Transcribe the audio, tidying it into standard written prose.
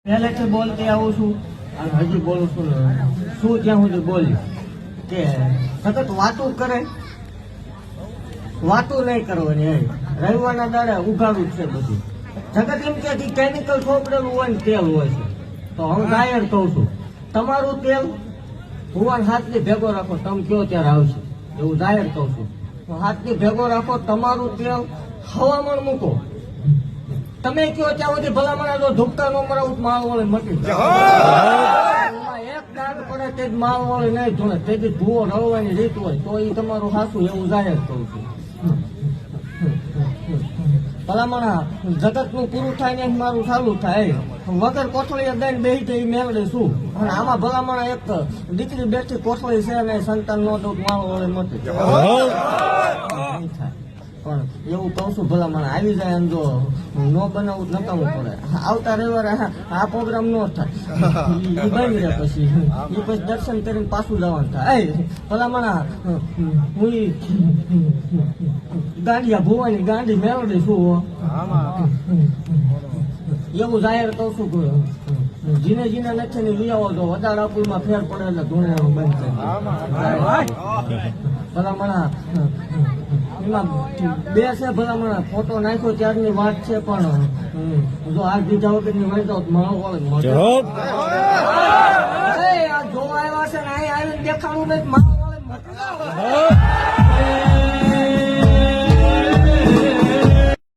પહેલેથી બોલતી આવું છું અને હજી બોલું છું ને. શું ત્યાં સુધી બોલી કે સતત વાતું કરે, વાતું નહીં કરવાની. રવિવારના દાડે ઉઘાડું જ છે બધું. જગત એમ કે કેમિકલ ચોપડેલું હોય ને તેલ હોય છે, તો હું ગાયર કહું છું તમારું તેલ ભુવન હાથની ભેગો રાખો, તમે કયો ત્યારે આવશે. એવું જાહેર કહું છું. હાથની ભેગો રાખો, તમારું તેલ હવામાન મૂકો. તમે કયો ત્યાં સુધી ભલામણ જો ધૂપતા નો મરાવું માલ વાળે મટી એક દાગ પડે તે જ માલ વાળે નહીં જોડે, તે જ ભૂવો રળવાની રીત હોય તો એ તમારું હાસું. એવું જાહેર કહું છું. ભલામણ જગત નું પૂરું થાય ને મારું ચાલુ થાય. વગર કોથળીએ દઈને બેસી જાય મેળવે શું? અને આમાં ભલામણ એક દીકરી બેઠી કોથળી છે ને સંતાન નો દુઃખ માલ વાળે મટી નહીં થાય. પણ એવું કહું છું ભલામણ આવી જાય એમ જો ન બનાવવું નકામું પડે. આવતા રવિવારે આ પ્રોગ્રામ નો થાય એ બની રહે, પછી એ પછી દર્શન કરીને પાછું જવાનું થાય. ભલામણ હું ગાંડિયા ભુવાની ગાંડી મેળવી શું એવું જાહેર કહું છું કે જીને જીને નથી ને લઈ આવો તો વધારે પુલમાં ફેર પડે એટલે ધૂણે બંધ થાય. ભલામણ એમાં બે છે ભલામણ ફોટો નાખ્યો ત્યારની વાત છે, પણ જો આ બીજા વખતની મળી જાવ તો મારો વાળે મળે. આ જોવા આવ્યા છે ને અહીં આવીને દેખાડું નહીં મારો વાળે